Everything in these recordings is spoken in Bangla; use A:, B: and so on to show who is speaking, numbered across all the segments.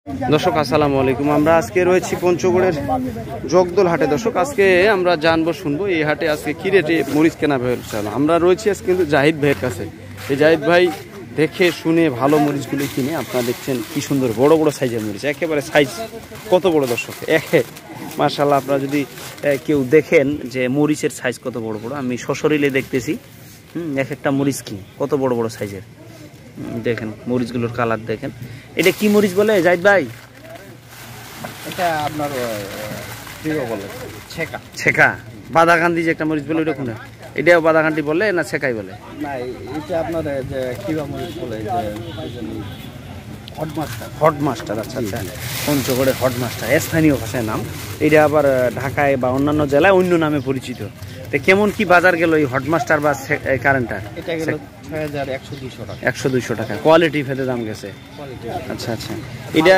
A: দর্শক আসসালামু আলাইকুম। আমরা আজকে রয়েছি পঞ্চগড়ের জগদল হাটে। দর্শক আজকে আমরা জানবো শুনবো এই হাটে আজকে কি রেটে মরিচ কেনা হচ্ছে। আমরা রয়েছি আজকে কিন্তু জাহিদ ভাইয়ের কাছে। এই জাহিদ ভাই দেখে শুনে ভালো মরিচগুলি কিনে আপনারা দেখছেন কি সুন্দর বড় বড় সাইজের মরিচ, একেবারে সাইজ কত বড় দর্শক, মাশাআল্লাহ। আপনারা যদি কেউ দেখেন যে মরিচের সাইজ কত বড় বড়, আমি সশরীরে দেখতেছি এক একটা মরিচ কি কত বড় বড় সাইজের। দেখেন মরিচগুলোর কালার দেখেন। এটা কি মরিচ বলে জাহিদ ভাই?
B: এটা আপনার বলে ছেকা।
A: ছেকা বাদাকান্দি যে একটা মরিচ বলে ওটা কোনটা? এটাও বাদাকান্দি বলে না ছেকাই বলে?
B: না, এটা আপনার যে কিবা মরিচ বলে যে
A: হট মাস্টার। আচ্ছা আচ্ছা, পঞ্চগড়ের হট মাস্টার স্থানীয় ভাষায় নাম। এটা আবার ঢাকায় বা অন্যান্য জেলায় অন্য নামে পরিচিত। তো কেমন কি বাজার গেল এই হট মাস্টার বা কারেন্টার?
B: এটা গেল 6100-200 টাকা।
A: 100-200 টাকা কোয়ালিটি ভেদে দাম গেছে। আচ্ছা আচ্ছা, এটা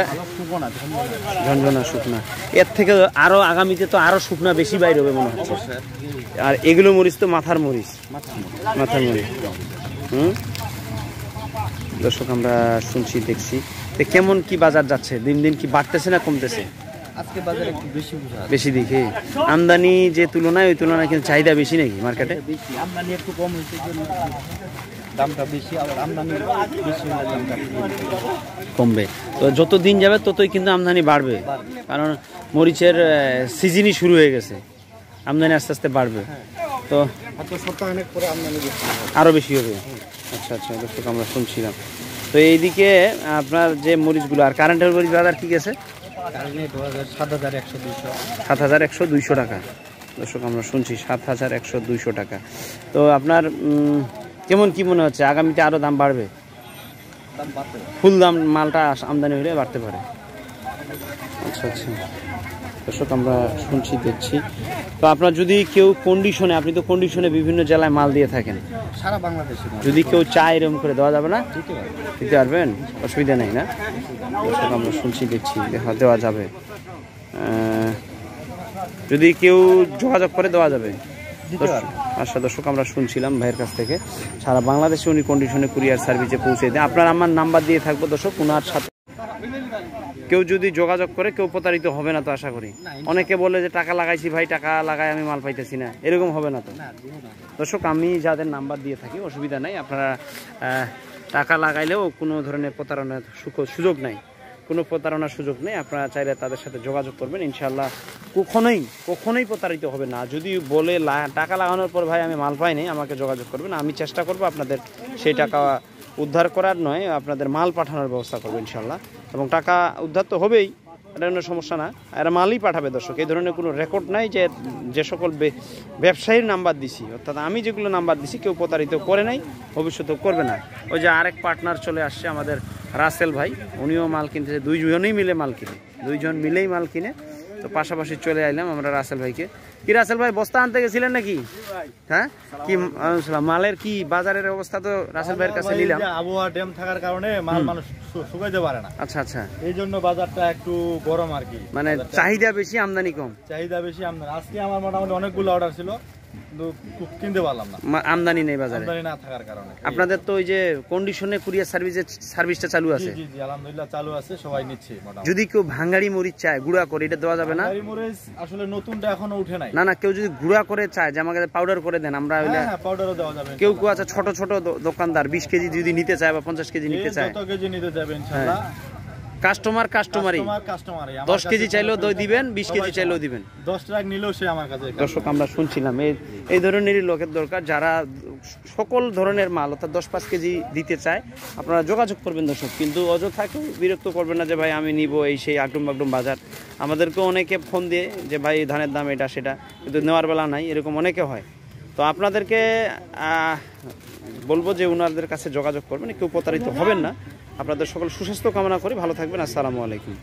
A: ঝনঝনা শুকনা। এর থেকে আরো আগামীতে তো আরো শুকনা বেশি বাইর হবে মনে হচ্ছে। আর এগুলো মরিচ তো মাথার মরিচ, মাথার মরিচ। দর্শক আমরা শুনছি দেখছি, কেমন কি বাজার যাচ্ছে? দিন দিন কি বাড়তেছে না কমতেছে?
B: আজকে বাজারে একটু
A: বেশি দেখি আমদানি যে তুলনায়, ওই তুলনায় কিন্তু চাহিদা বেশি নাকি মার্কেটে?
B: আমদানি একটু কম হয়েছে, দামটা বেশি। আবার আমদানি বেশি হলে দামটা
A: কমবে। তো যত দিন যাবে ততই কিন্তু আমদানি বাড়বে, কারণ মরিচের সিজনই শুরু হয়ে গেছে, আমদানি আস্তে আস্তে বাড়বে। তো
B: সপ্তাহখানেক পরে আমদানি
A: আরো বেশি হবে। আচ্ছা আচ্ছা দর্শক আমরা শুনছিলাম। তো এইদিকে আপনার যে মরিচগুলো আর কারেন্টের মরিচ বাজার ঠিক আছে 7100-200 টাকা। দর্শক আমরা শুনছি 7100-200 টাকা। তো আপনার কেমন কি মনে হচ্ছে আগামীতে আরো দাম বাড়বে? ফুল দাম মালটা আমদানি হলে বাড়তে পারে। আচ্ছা আচ্ছা দর্শক আমরা শুনছি দেখছি। তো আপনার যদি কেউ কন্ডিশনে, আপনি তো কন্ডিশনে বিভিন্ন জেলায় মাল দিয়ে থাকেন,
B: সারা বাংলাদেশে
A: যদি কেউ চায় এরকম করে দেওয়া যাবে না? দিতে পারবেন, অসুবিধা নেই না? দর্শক আমরা শুনছি দেখছি দেওয়া যাবে। যদি কেউ যোগাযোগ করে দেওয়া যাবে। আচ্ছা দর্শক আমরা শুনছিলাম ভাইয়ের কাছ থেকে সারা বাংলাদেশে উনি কন্ডিশনে কুরিয়ার সার্ভিসে পৌঁছে দেন। আপনার আমার নাম্বার দিয়ে থাকবো দর্শক, ওনার সাথে কেউ যদি যোগাযোগ করে কেউ প্রতারিত হবে না তো আশা করি? অনেকে বলে যে টাকা লাগাইছি ভাই, টাকা লাগাই আমি মাল পাইতেছি না, এরকম হবে না তো? দর্শক আমি যাদের নাম্বার দিয়ে থাকি অসুবিধা নাই, আপনারা টাকা লাগাইলেও কোনো ধরনের প্রতারণার সুযোগ নাই, কোনো প্রতারণার সুযোগ নেই। আপনারা চাইলে তাদের সাথে যোগাযোগ করবেন, ইনশাআল্লাহ কখনোই প্রতারিত হবে না। যদি বলে টাকা লাগানোর পর ভাই আমি মাল পাইনি, আমাকে যোগাযোগ করবেন, আমি চেষ্টা করব আপনাদের সেই টাকা উদ্ধার করার নয়, আপনাদের মাল পাঠানোর ব্যবস্থা করবো ইনশাআল্লাহ। এবং টাকা উদ্ধার তো হবেই, এটা কোনো সমস্যা না, এরা মালই পাঠাবে। দর্শক এই ধরনের কোনো রেকর্ড নাই যে সকল ব্যবসায়ীর নাম্বার দিছি, অর্থাৎ আমি যেগুলো নাম্বার দিছি কেউ প্রতারিত করে নাই, ভবিষ্যতেও করবে না। ওই যে আরেক পার্টনার চলে আসছে আমাদের রাসেল ভাই, উনিও মাল কিনতেছে, দুইজনেই মিলে মাল কিনে, দুইজন মিলেই মাল কিনে। তো পাশাপাশি চলে আইলাম আমরা রাসেল ভাইকে। কি রাসেল ভাই বস্তা আনতে গেছিলেন নাকি? হ্যাঁ, কি মালের কি বাজারের অবস্থা? তো রাসেল ভাইয়ের কাছে নিলাম,
B: আবহাওয়া ড্যাম থাকার কারণে মাল মানুষ শুকাইতে পারে না।
A: আচ্ছা আচ্ছা,
B: এই জন্য বাজারটা একটু গরম আর কি,
A: মানে চাহিদা বেশি আমদানি কম।
B: চাহিদা বেশি আমদানি। আজকে আমার মোটামুটি অনেকগুলো অর্ডার ছিল, কিন্তু কিনতে পারলাম না,
A: আমদানি নেই বাজারে,
B: আমদানি না থাকার কারণে।
A: আপনাদের তো ওই যে কন্ডিশনে কুরিয়ার সার্ভিসটা চালু আছে?
B: জি জি আলহামদুলিল্লাহ চালু আছে, সবাই নিচ্ছে মোটামুটি।
A: যদি কেউ ভাঙ্গাড়ি মরিচ চায় গুঁড়া করে, এটা দেওয়া যাবে না?
B: ভাঙ্গাড়ি মরিচ আসলে নতুনটা এখনো উঠে নাই।
A: না না, কেউ যদি গুঁড়া করে চায় যে আমাকে পাউডার করে দেন, আমরা
B: হ্যাঁ পাউডারও দেওয়া যাবে।
A: কেউ আছে ছোট ছোট দোকানদার 20 কেজি যদি নিতে চায় বা 50 কেজি নিতে চায়,
B: যত কেজি নিতে যাবে ইনশাআল্লাহ।
A: কাস্টমারই 10 কেজি চাইলেও দিবেন, 20 কেজি চাইলেও দিবেন,
B: 10 টাকা নিলেও সে আমার কাছে।
A: দর্শক আমরা শুনছিলাম এই ধরনেরই লোকের দরকার, যারা সকল ধরনের মাল অর্থাৎ 10-5 কেজি দিতে চায়। আপনারা যোগাযোগ করবেন দর্শক, কিন্তু অযথাকে বিরক্ত করবেন না যে ভাই আমি নিব এই সেই আগডুম বাগডুম বাজার। আমাদেরকেও অনেকে ফোন দিয়ে যে ভাই ধানের দাম এটা সেটা, কিন্তু নেওয়ার বেলা নাই, এরকম অনেকে হয়। তো আপনাদেরকে বলবো যে ওনাদের কাছে যোগাযোগ করবেন, কেউ প্রতারিত হবেন না। আপনাদের সকল সুস্বাস্থ্য কামনা করি, ভালো থাকবেন। আসসালামু আলাইকুম।